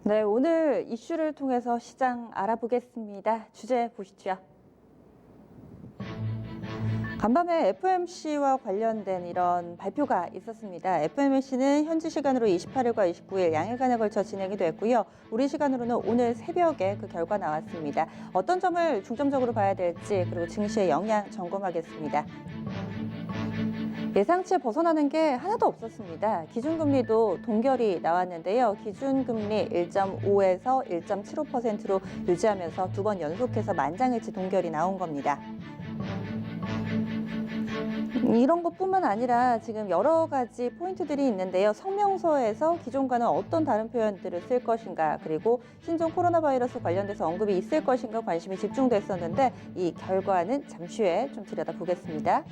네, 오늘 이슈를 통해서 시장 알아보겠습니다. 주제 보시죠. 간밤에 FOMC와 관련된 이런 발표가 있었습니다. FOMC는 현지 시간으로 28일과 29일 양일간에 걸쳐 진행이 됐고요. 우리 시간으로는 오늘 새벽에 그 결과 나왔습니다. 어떤 점을 중점적으로 봐야 될지 그리고 증시의 영향 점검하겠습니다. 예상치에 벗어나는 게 하나도 없었습니다. 기준금리도 동결이 나왔는데요. 기준금리 1.5에서 1.75%로 유지하면서 두 번 연속해서 만장일치 동결이 나온 겁니다. 이런 것뿐만 아니라 지금 여러 가지 포인트들이 있는데요. 성명서에서 기존과는 어떤 다른 표현들을 쓸 것인가, 그리고 신종 코로나 바이러스 관련돼서 언급이 있을 것인가 관심이 집중됐었는데 이 결과는 잠시 후에 좀 들여다보겠습니다.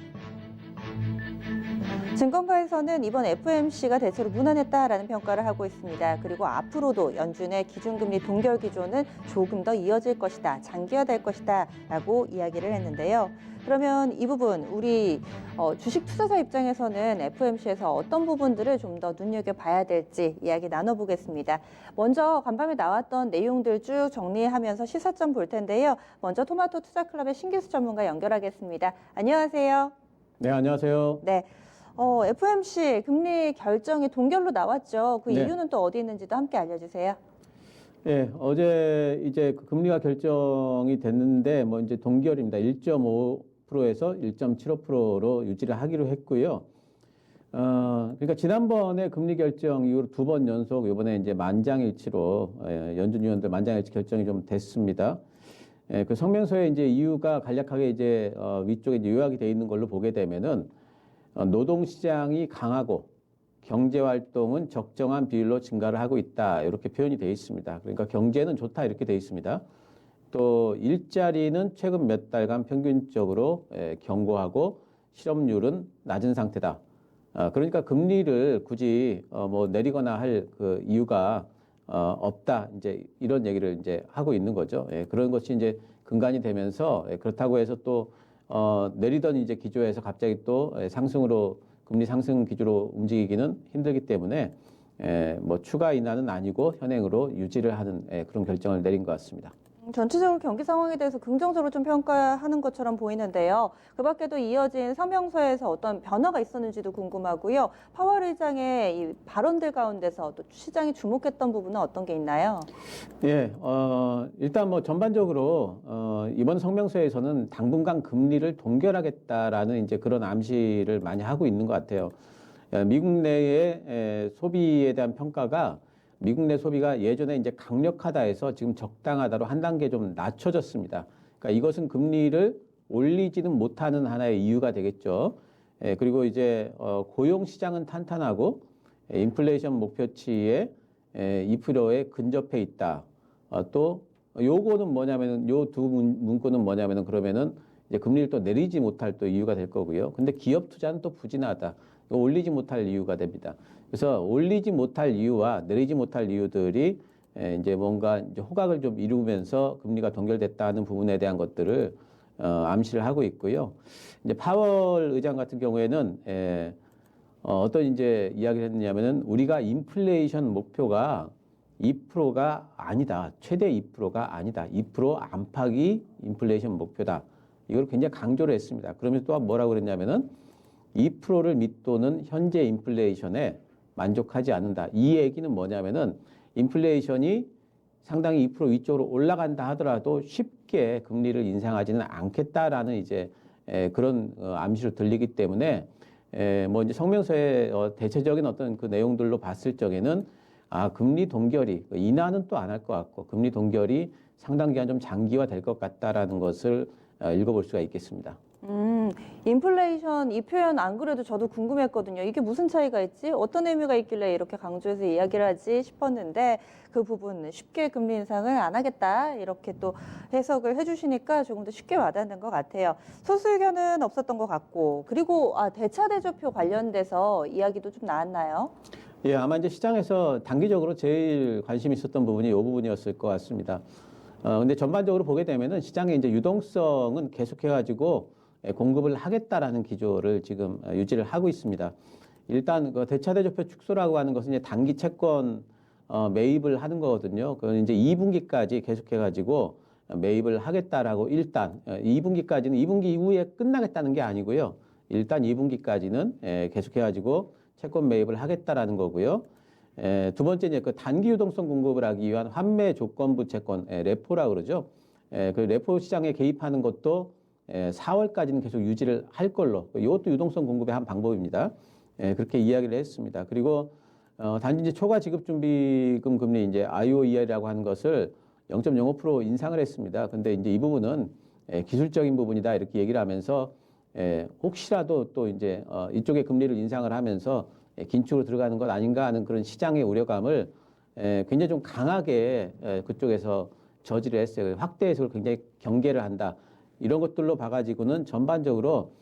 증권가에서는 이번 FOMC가 대체로 무난했다라는 평가를 하고 있습니다. 그리고 앞으로도 연준의 기준금리 동결 기조는 조금 더 이어질 것이다, 장기화될 것이다 라고 이야기를 했는데요. 그러면 이 부분 우리 주식 투자자 입장에서는 FOMC에서 어떤 부분들을 좀 더 눈여겨봐야 될지 이야기 나눠보겠습니다. 먼저 간밤에 나왔던 내용들 쭉 정리하면서 시사점 볼 텐데요. 먼저 토마토 투자클럽의 신기수 전문가 연결하겠습니다. 안녕하세요. 네, 안녕하세요. 네. FOMC 금리 결정이 동결로 나왔죠. 그 네. 이유는 또 어디 있는지도 함께 알려주세요. 예, 어제 이제 그 금리가 결정이 됐는데 뭐 이제 동결입니다. 1.5%에서 1.75%로 유지를 하기로 했고요. 그러니까 지난번에 금리 결정 이후로 두 번 연속 이번에 이제 만장일치로 연준 위원들 만장일치 결정이 좀 됐습니다. 예, 그 성명서에 이제 이유가 간략하게 이제 위쪽에 이제 요약이 돼 있는 걸로 보게 되면은 노동시장이 강하고 경제활동은 적정한 비율로 증가를 하고 있다. 이렇게 표현이 되어 있습니다. 그러니까 경제는 좋다 이렇게 되어 있습니다. 또 일자리는 최근 몇 달간 평균적으로 견고하고 실업률은 낮은 상태다. 그러니까 금리를 굳이 뭐 내리거나 할 그 이유가 없다. 이제 이런 얘기를 이제 하고 있는 거죠. 그런 것이 이제 근간이 되면서 그렇다고 해서 또 내리던 이제 기조에서 갑자기 또 상승으로 금리 상승 기조로 움직이기는 힘들기 때문에 뭐 추가 인하는 아니고 현행으로 유지를 하는 그런 결정을 내린 것 같습니다. 전체적으로 경기 상황에 대해서 긍정적으로 좀 평가하는 것처럼 보이는데요. 그 밖에도 이어진 성명서에서 어떤 변화가 있었는지도 궁금하고요. 파월 의장의 이 발언들 가운데서 또 시장이 주목했던 부분은 어떤 게 있나요? 예, 일단 뭐 전반적으로 이번 성명서에서는 당분간 금리를 동결하겠다라는 이제 그런 암시를 많이 하고 있는 것 같아요. 미국 내의 소비에 대한 평가가 미국 내 소비가 예전에 이제 강력하다 해서 지금 적당하다로 한 단계 좀 낮춰졌습니다. 그러니까 이것은 금리를 올리지는 못하는 하나의 이유가 되겠죠. 그리고 이제 고용 시장은 탄탄하고 인플레이션 목표치에 2%에 근접해 있다. 또 요거는 뭐냐면은 요 두 문구는 뭐냐면은 그러면은 이제 금리를 또 내리지 못할 또 이유가 될 거고요. 근데 기업 투자는 또 부진하다. 올리지 못할 이유가 됩니다. 그래서 올리지 못할 이유와 내리지 못할 이유들이 이제 뭔가 이제 호각을 좀 이루면서 금리가 동결됐다는 부분에 대한 것들을 암시를 하고 있고요. 이제 파월 의장 같은 경우에는 어떤 이제 이야기를 했느냐면은 우리가 인플레이션 목표가 2%가 아니다. 최대 2%가 아니다. 2% 안팎이 인플레이션 목표다. 이걸 굉장히 강조를 했습니다. 그러면서 또 뭐라고 그랬냐면은 2%를 밑도는 현재 인플레이션에 만족하지 않는다. 이 얘기는 뭐냐면은 인플레이션이 상당히 2% 위쪽으로 올라간다 하더라도 쉽게 금리를 인상하지는 않겠다라는 이제 그런 암시로 들리기 때문에 뭐 이제 성명서의 대체적인 어떤 그 내용들로 봤을 적에는 금리 동결이 인하는 또 안 할 것 같고 금리 동결이 상당 기간 좀 장기화될 것 같다라는 것을 읽어볼 수가 있겠습니다. 인플레이션 이 표현 안 그래도 저도 궁금했거든요. 이게 무슨 차이가 있지? 어떤 의미가 있길래 이렇게 강조해서 이야기를 하지 싶었는데 그 부분 쉽게 금리 인상을 안 하겠다 이렇게 또 해석을 해주시니까 조금 더 쉽게 와닿는 것 같아요. 소수 의견은 없었던 것 같고 그리고 대차대조표 관련돼서 이야기도 좀 나왔나요? 예, 아마 이제 시장에서 단기적으로 제일 관심이 있었던 부분이 이 부분이었을 것 같습니다. 근데 전반적으로 보게 되면은 시장의 이제 유동성은 계속해가지고 공급을 하겠다라는 기조를 지금 유지를 하고 있습니다. 일단 그 대차대조표 축소라고 하는 것은 이제 단기 채권 매입을 하는 거거든요. 그건 이제 2분기까지 계속해가지고 매입을 하겠다라고 일단 2분기까지는 2분기 이후에 끝나겠다는 게 아니고요. 일단 2분기까지는 계속해가지고 채권 매입을 하겠다라는 거고요. 두 번째 이제 그 단기 유동성 공급을 하기 위한 환매 조건부 채권 레포라 그러죠. 그 레포 시장에 개입하는 것도 4월까지는 계속 유지를 할 걸로. 이것도 유동성 공급의 한 방법입니다. 그렇게 이야기를 했습니다. 그리고 단지 이제 초과 지급 준비금 금리 이제 IOER이라고 하는 것을 0.05% 인상을 했습니다. 근데 이제 이 부분은 기술적인 부분이다 이렇게 얘기를 하면서 혹시라도 또 이제 이쪽에 금리를 인상을 하면서 긴축으로 들어가는 것 아닌가 하는 그런 시장의 우려감을 굉장히 좀 강하게 그쪽에서 저지를 했어요. 확대 해석을 굉장히 경계를 한다. 이런 것들로 봐가지고는 전반적으로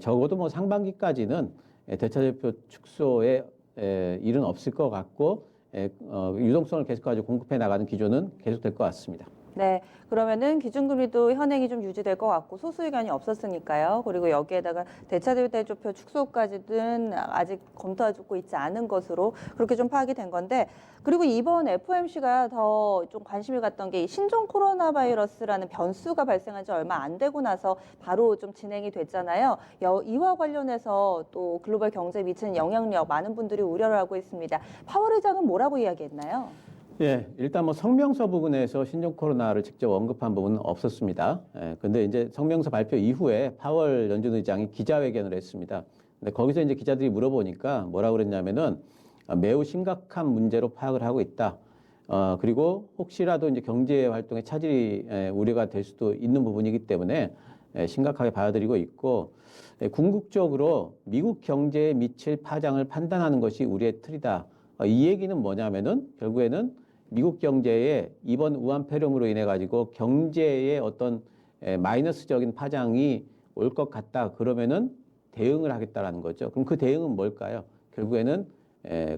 적어도 뭐 상반기까지는 대차대표 축소에 일은 없을 것 같고 유동성을 계속 가지고 공급해 나가는 기조는 계속될 것 같습니다. 네, 그러면은 기준금리도 현행이 좀 유지될 것 같고 소수 의견이 없었으니까요. 그리고 여기에다가 대차대조표 축소까지는 아직 검토하고 있지 않은 것으로 그렇게 좀 파악이 된 건데, 그리고 이번 FOMC가 더 좀 관심을 갖던 게 이 신종 코로나 바이러스라는 변수가 발생한 지 얼마 안 되고 나서 바로 좀 진행이 됐잖아요. 이와 관련해서 또 글로벌 경제에 미치는 영향력 많은 분들이 우려를 하고 있습니다. 파월 의장은 뭐라고 이야기했나요? 예, 일단 뭐 성명서 부분에서 신종 코로나를 직접 언급한 부분은 없었습니다. 근데 이제 성명서 발표 이후에 파월 연준 의장이 기자회견을 했습니다. 근데 거기서 이제 기자들이 물어보니까 뭐라고 그랬냐면은 매우 심각한 문제로 파악을 하고 있다. 그리고 혹시라도 이제 경제 활동에 차질이 우려가 될 수도 있는 부분이기 때문에 심각하게 받아들이고 있고 궁극적으로 미국 경제에 미칠 파장을 판단하는 것이 우리의 틀이다. 이 얘기는 뭐냐면은 결국에는 미국 경제에 이번 우한 폐렴으로 인해 가지고 경제에 어떤 마이너스적인 파장이 올 것 같다. 그러면은 대응을 하겠다라는 거죠. 그럼 그 대응은 뭘까요? 결국에는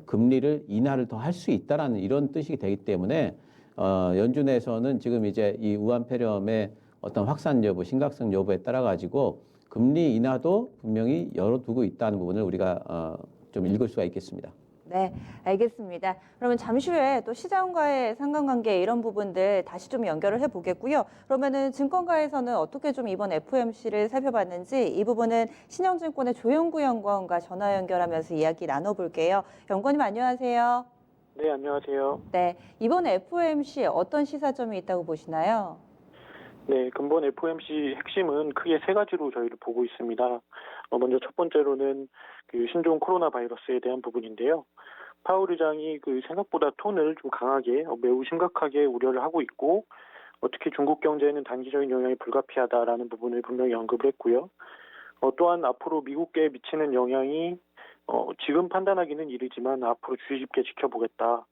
금리를 인하를 더 할 수 있다라는 이런 뜻이 되기 때문에 연준에서는 지금 이제 이 우한 폐렴의 어떤 확산 여부, 심각성 여부에 따라 가지고 금리 인하도 분명히 열어두고 있다는 부분을 우리가 좀 읽을 수가 있겠습니다. 네, 알겠습니다. 그러면 잠시 후에 또 시장과의 상관관계 이런 부분들 다시 좀 연결을 해보겠고요. 그러면은 증권가에서는 어떻게 좀 이번 FOMC를 살펴봤는지 이 부분은 신영증권의 조영구 연구원과 전화 연결하면서 이야기 나눠볼게요. 연구원님 안녕하세요. 네, 안녕하세요. 네, 이번 FOMC 어떤 시사점이 있다고 보시나요? 네, 근본 FOMC 핵심은 크게 세 가지로 저희를 보고 있습니다. 먼저 첫 번째로는 그 신종 코로나 바이러스에 대한 부분인데요. 파월 의장이 그 생각보다 톤을 좀 강하게 매우 심각하게 우려를 하고 있고 특히 중국 경제에는 단기적인 영향이 불가피하다라는 부분을 분명히 언급을 했고요. 또한 앞으로 미국에 미치는 영향이 지금 판단하기는 이르지만 앞으로 주의 깊게 지켜보겠다.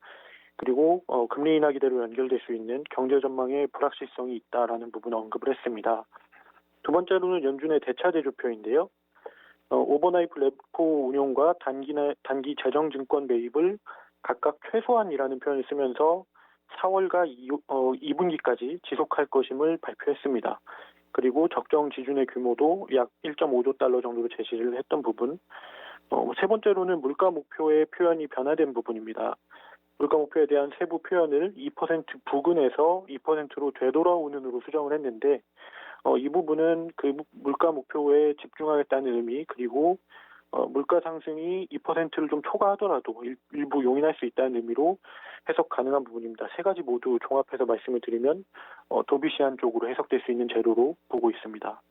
그리고 금리 인하 기대로 연결될 수 있는 경제 전망의 불확실성이 있다라는 부분을 언급을 했습니다. 두 번째로는 연준의 대차대조표인데요. 오버나이트 레포 운용과 단기 재정증권 매입을 각각 최소한이라는 표현을 쓰면서 4월과 2분기까지 지속할 것임을 발표했습니다. 그리고 적정 지준의 규모도 약 1.5조 달러 정도로 제시를 했던 부분. 세 번째로는 물가 목표의 표현이 변화된 부분입니다. 물가 목표에 대한 세부 표현을 2% 부근에서 2%로 되돌아오는으로 수정을 했는데 이 부분은 그 물가 목표에 집중하겠다는 의미 그리고 물가 상승이 2%를 좀 초과하더라도 일부 용인할 수 있다는 의미로 해석 가능한 부분입니다. 세 가지 모두 종합해서 말씀을 드리면 도비시한 쪽으로 해석될 수 있는 재료로 보고 있습니다.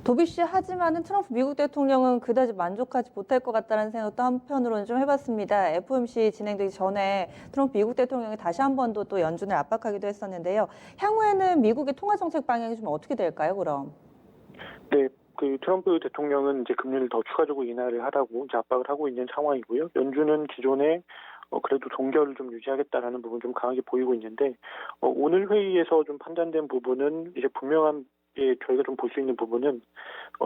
도비시하지만은 트럼프 미국 대통령은 그다지 만족하지 못할 것 같다는 생각도 한편으로는 좀 해봤습니다. FOMC 진행되기 전에 트럼프 미국 대통령이 다시 한 번 또 연준을 압박하기도 했었는데요. 향후에는 미국의 통화 정책 방향이 좀 어떻게 될까요, 그럼? 네. 그 트럼프 대통령은 이제 금리를 더 추가적으로 인하를 하라고 이제 압박을 하고 있는 상황이고요. 연준은 기존에 그래도 동결을 좀 유지하겠다라는 부분 좀 강하게 보이고 있는데 오늘 회의에서 좀 판단된 부분은 이제 분명한 게 저희가 좀 볼 수 있는 부분은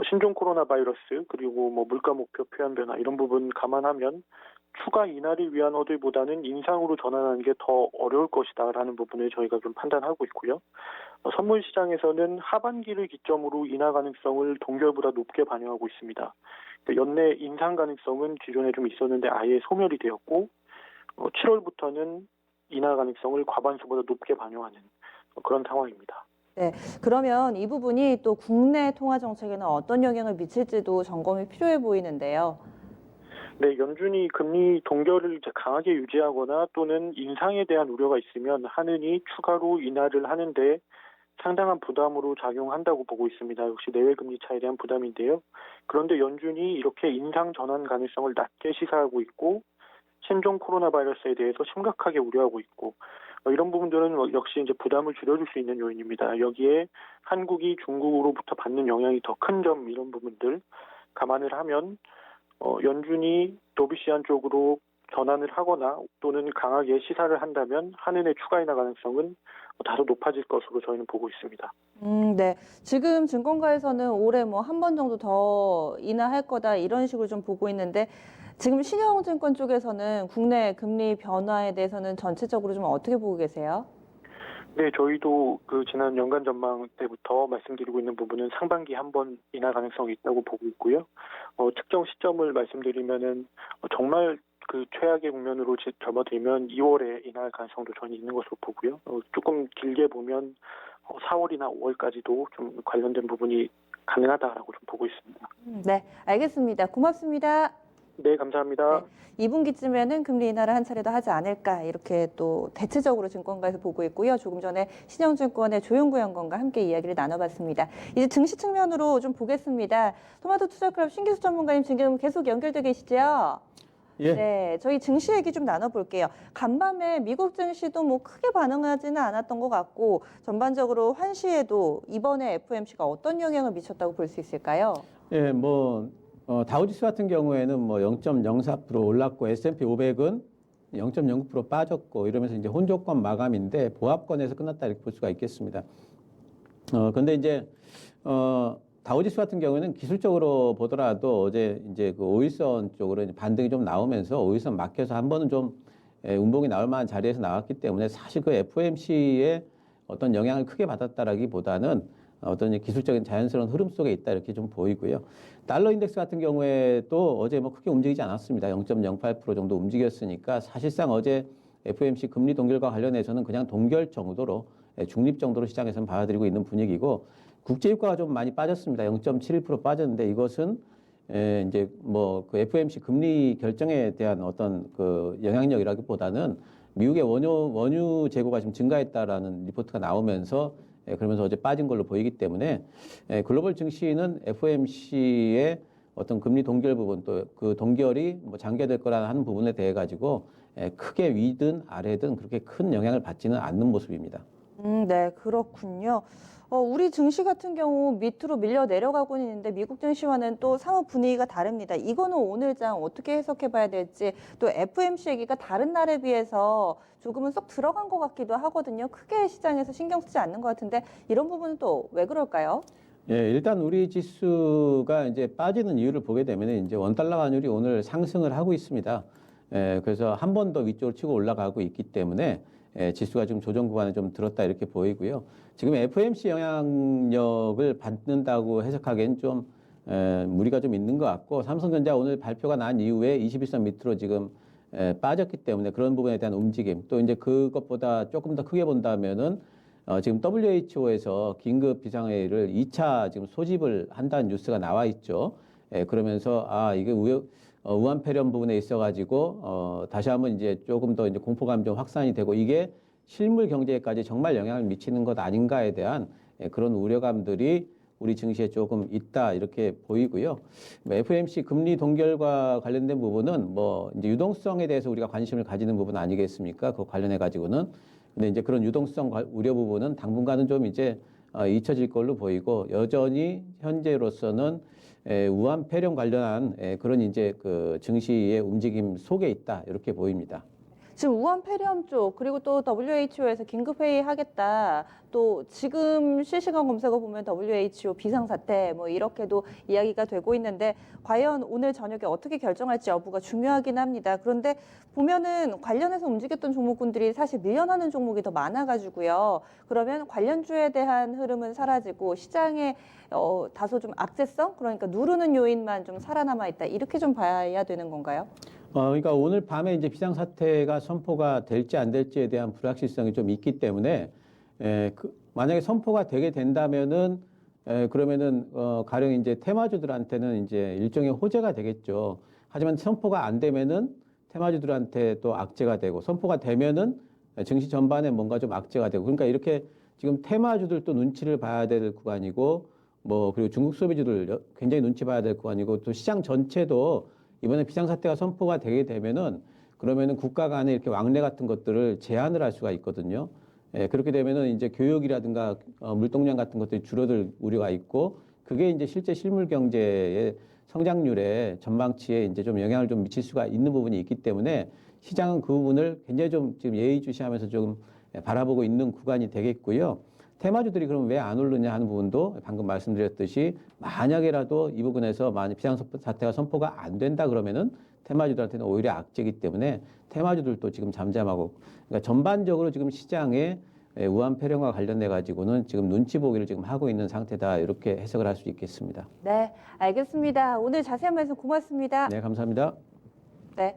신종 코로나 바이러스 그리고 뭐 물가 목표 표현 변화 이런 부분 감안하면 추가 인하를 위한 허들보다는 인상으로 전환하는 게 더 어려울 것이다라는 부분을 저희가 좀 판단하고 있고요. 선물 시장에서는 하반기를 기점으로 인하 가능성을 동결보다 높게 반영하고 있습니다. 연내 인상 가능성은 기존에 좀 있었는데 아예 소멸이 되었고 7월부터는 인하 가능성을 과반수보다 높게 반영하는 그런 상황입니다. 네, 그러면 이 부분이 또 국내 통화 정책에는 어떤 영향을 미칠지도 점검이 필요해 보이는데요. 네, 연준이 금리 동결을 이제 강하게 유지하거나 또는 인상에 대한 우려가 있으면 하느니 추가로 인하를 하는데 상당한 부담으로 작용한다고 보고 있습니다. 역시 내외 금리 차에 대한 부담인데요. 그런데 연준이 이렇게 인상 전환 가능성을 낮게 시사하고 있고 신종 코로나 바이러스에 대해서 심각하게 우려하고 있고 이런 부분들은 역시 이제 부담을 줄여줄 수 있는 요인입니다. 여기에 한국이 중국으로부터 받는 영향이 더 큰 점 이런 부분들 감안을 하면 연준이 도비시안 쪽으로 전환을 하거나 또는 강하게 시사를 한다면 한은의 추가 인하 가능성은 다소 높아질 것으로 저희는 보고 있습니다. 네. 지금 증권가에서는 올해 뭐 한 번 정도 더 인하할 거다 이런 식으로 좀 보고 있는데 지금 신영증권 쪽에서는 국내 금리 변화에 대해서는 전체적으로 좀 어떻게 보고 계세요? 네, 저희도 그 지난 연간 전망 때부터 말씀드리고 있는 부분은 상반기 한 번 인하 가능성이 있다고 보고 있고요. 특정 시점을 말씀드리면은 정말 그 최악의 국면으로 접어들면 2월에 인하할 가능성도 저는 있는 것으로 보고요. 조금 길게 보면 4월이나 5월까지도 좀 관련된 부분이 가능하다라고 좀 보고 있습니다. 네, 알겠습니다. 고맙습니다. 네, 감사합니다. 네, 2분기쯤에는 금리 인하를 한 차례 더 하지 않을까 이렇게 또 대체적으로 증권가에서 보고 있고요. 조금 전에 신영증권의 조용구 연구원과 함께 이야기를 나눠봤습니다. 이제 증시 측면으로 좀 보겠습니다. 토마토 투자클럽 신기수 전문가님 지금 계속 연결돼 계시죠? 예. 네, 저희 증시 얘기 좀 나눠볼게요. 간밤에 미국 증시도 뭐 크게 반응하지는 않았던 것 같고 전반적으로 환시에도 이번에 FOMC가 어떤 영향을 미쳤다고 볼 수 있을까요? 예, 뭐 다우지수 같은 경우에는 뭐 0.04% 올랐고 S&P 500은 0.09% 빠졌고 이러면서 이제 혼조권 마감인데 보합권에서 끝났다 이렇게 볼 수가 있겠습니다. 근데 이제 다우지수 같은 경우에는 기술적으로 보더라도 어제 이제 그 5일선 쪽으로 이제 반등이 좀 나오면서 5일선 막혀서 한 번은 좀 운봉이 나올 만한 자리에서 나왔기 때문에 사실 그 FOMC에 어떤 영향을 크게 받았다라기보다는 어떤 기술적인 자연스러운 흐름 속에 있다 이렇게 좀 보이고요. 달러 인덱스 같은 경우에도 어제 뭐 크게 움직이지 않았습니다. 0.08% 정도 움직였으니까 사실상 어제 FOMC 금리 동결과 관련해서는 그냥 동결 정도로 중립 정도로 시장에서는 받아들이고 있는 분위기고 국제유가가 좀 많이 빠졌습니다. 0.71% 빠졌는데 이것은 이제 뭐 그 FOMC 금리 결정에 대한 어떤 그 영향력이라기보다는 미국의 원유 재고가 지금 증가했다라는 리포트가 나오면서 그러면서 어제 빠진 걸로 보이기 때문에 글로벌 증시는 FOMC의 어떤 금리 동결 부분 또 그 동결이 뭐 장기화될 거라는 하는 부분에 대해 가지고 크게 위든 아래든 그렇게 큰 영향을 받지는 않는 모습입니다. 네, 그렇군요. 우리 증시 같은 경우 밑으로 밀려 내려가고는 있는데 미국 증시와는 또 사뭇 분위기가 다릅니다. 이거는 오늘장 어떻게 해석해 봐야 될지 또 FOMC 얘기가 다른 날에 비해서 조금은 쏙 들어간 것 같기도 하거든요. 크게 시장에서 신경 쓰지 않는 것 같은데 이런 부분은 또 왜 그럴까요? 예, 일단 우리 지수가 이제 빠지는 이유를 보게 되면 이제 원달러 환율이 오늘 상승을 하고 있습니다. 그래서 한 번 더 위쪽으로 치고 올라가고 있기 때문에 지수가 지금 조정 구간에 좀 들었다 이렇게 보이고요. 지금 FOMC 영향력을 받는다고 해석하기엔 좀 무리가 좀 있는 것 같고 삼성전자 오늘 발표가 난 이후에 21선 밑으로 지금 빠졌기 때문에 그런 부분에 대한 움직임 또 이제 그것보다 조금 더 크게 본다면은 지금 WHO에서 긴급 비상회의를 2차 지금 소집을 한다는 뉴스가 나와 있죠. 그러면서 이게 우한 폐렴 부분에 있어가지고 다시 한번 이제 조금 더 이제 공포감이 좀 확산이 되고 이게 실물 경제에까지 정말 영향을 미치는 것 아닌가에 대한 그런 우려감들이 우리 증시에 조금 있다 이렇게 보이고요. FOMC 금리 동결과 관련된 부분은 뭐 이제 유동성에 대해서 우리가 관심을 가지는 부분 아니겠습니까? 그 관련해 가지고는 근데 이제 그런 유동성 우려 부분은 당분간은 좀 이제 잊혀질 걸로 보이고 여전히 현재로서는 우한 폐렴 관련한 그런 이제 그 증시의 움직임 속에 있다 이렇게 보입니다. 지금 우한 폐렴 쪽 그리고 또 WHO에서 긴급 회의 하겠다. 또 지금 실시간 검색어 보면 WHO 비상사태 뭐 이렇게도 이야기가 되고 있는데 과연 오늘 저녁에 어떻게 결정할지 여부가 중요하긴 합니다. 그런데 보면은 관련해서 움직였던 종목군들이 사실 밀려나는 종목이 더 많아가지고요. 그러면 관련주에 대한 흐름은 사라지고 시장에 다소 좀 악재성 그러니까 누르는 요인만 좀 살아남아 있다 이렇게 좀 봐야 되는 건가요? 그러니까 오늘 밤에 이제 비상사태가 선포가 될지 안 될지에 대한 불확실성이 좀 있기 때문에 만약에 선포가 되게 된다면은 그러면은 가령 이제 테마주들한테는 이제 일종의 호재가 되겠죠. 하지만 선포가 안 되면은 테마주들한테 또 악재가 되고 선포가 되면은 증시 전반에 뭔가 좀 악재가 되고 그러니까 이렇게 지금 테마주들도 눈치를 봐야 될 구간이고 뭐 그리고 중국 소비주들 굉장히 눈치 봐야 될 구간이고 또 시장 전체도 이번에 비상사태가 선포가 되게 되면은 그러면은 국가 간에 이렇게 왕래 같은 것들을 제한을 할 수가 있거든요. 그렇게 되면은 이제 교육이라든가 물동량 같은 것들이 줄어들 우려가 있고 그게 이제 실제 실물 경제의 성장률에 전망치에 이제 좀 영향을 좀 미칠 수가 있는 부분이 있기 때문에 시장은 그 부분을 굉장히 좀 지금 예의주시하면서 조금 바라보고 있는 구간이 되겠고요. 테마주들이 그럼 왜 안 오르냐 하는 부분도 방금 말씀드렸듯이 만약에라도 이 부분에서 만약 비상사태가 선포가 안 된다 그러면은 테마주들한테는 오히려 악재이기 때문에 테마주들도 지금 잠잠하고 그러니까 전반적으로 지금 시장에 우한 폐렴과 관련돼 가지고는 지금 눈치 보기를 지금 하고 있는 상태다 이렇게 해석을 할 수 있겠습니다. 네, 알겠습니다. 오늘 자세한 말씀 고맙습니다. 네, 감사합니다. 네.